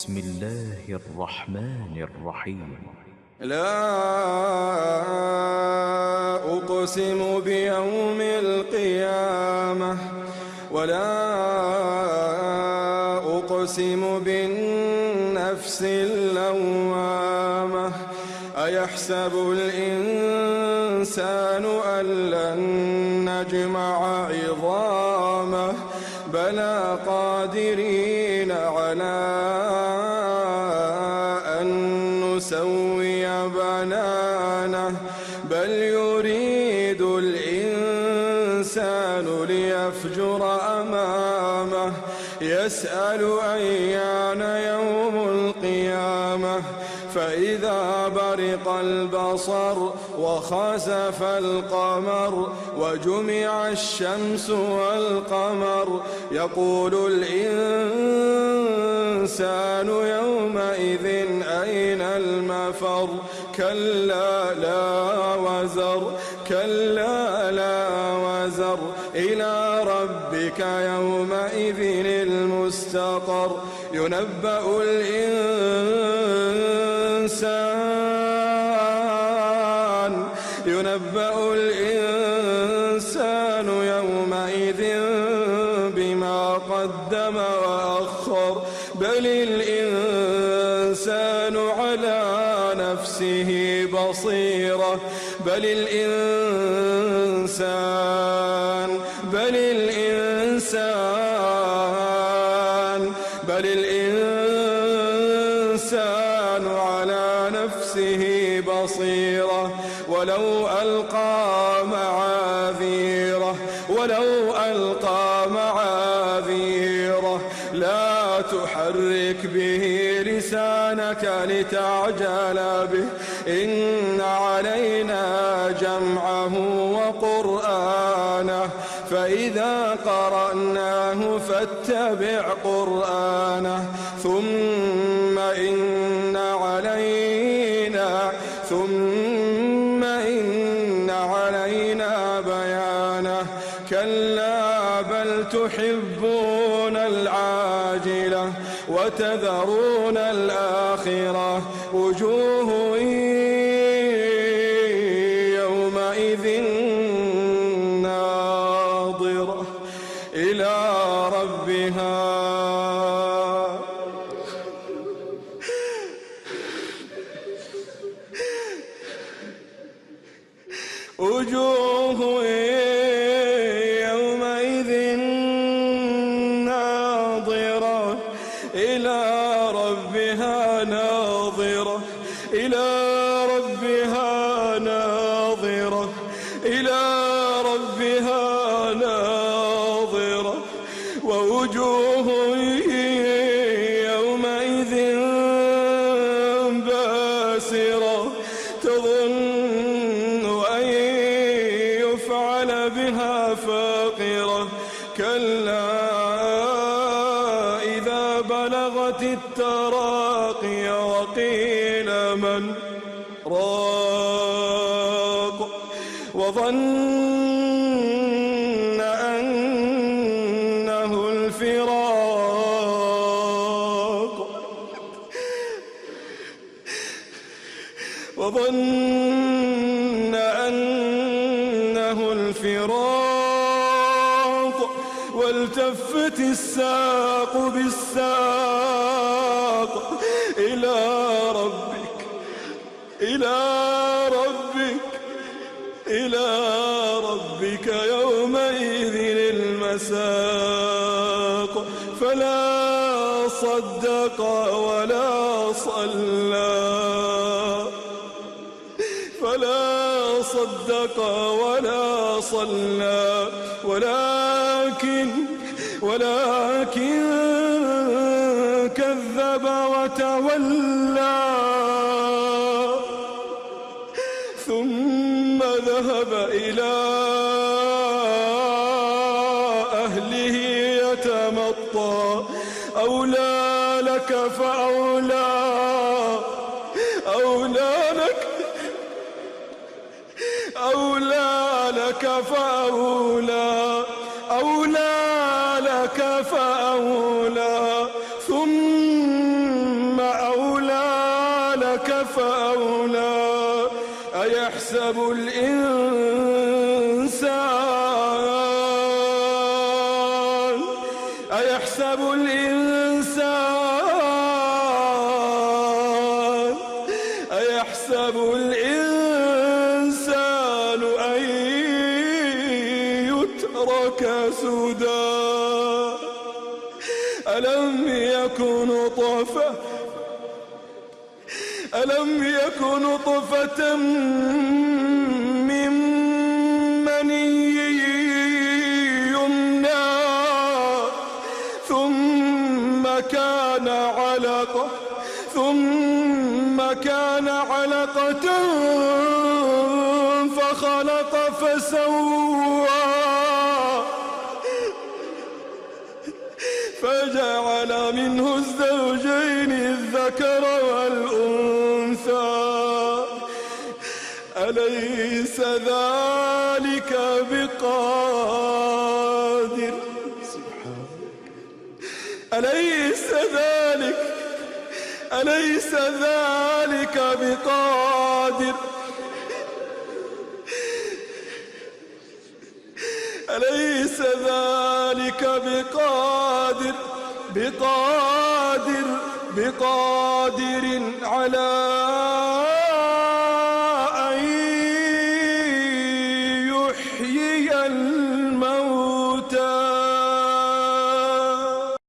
بسم الله الرحمن الرحيم. لا أقسم بيوم القيامة ولا أقسم بالنفس اللوامة. أيحسب الإنسان أن لن نجمع عظامه بلى قادرين على أن نسوي بنانه بل يريد الإنسان ليفجر أمامه يسأل أيان يوم القيامة فإذا برق البصر وخسف القمر وجمع الشمس والقمر يقول الإنسان يومئذ أين المفر كلا لا وزر إلى ربك يومئذ المستقر ينبأ الإنسان يومئذ بما قدم وأخر بل الإنسان على نفسه بصيرة بل الإنسان على نفسه بصيرة ولو ألقى معاذيره لا تحرك به لسانك لتعجل به إن علينا جمعه وقرآنه فإذا قرأناه فاتبع قرآنه ثم إن علينا بيانه كلا بل تحبون العاجلة وتذرون الآخرة وجوه يومئذ ناظرة إلى ربها ناظرة ووجوه يومئذ باسرة تظن أن يفعل بها فاقرة كلا إذا بلغت التراقي وقيل من راق وظن أنه الفراق والتفت الساق بالساق إلى ربك يومئذ المساق فلا صدق ولا صلى ولكن كذب وتولى ثم ذهب إلى أهله يتمطى أولى لك فأولى ثم أيحسب الإنسان أن يترك سدى ألم يكن نطفة من مني يمنى ثم كان علقة فخلق فسوى فجعل منه الزوجين الذكر والأنثى أليس ذلك بقادر أليس ذلك بقادر أليس ذلك بقادر على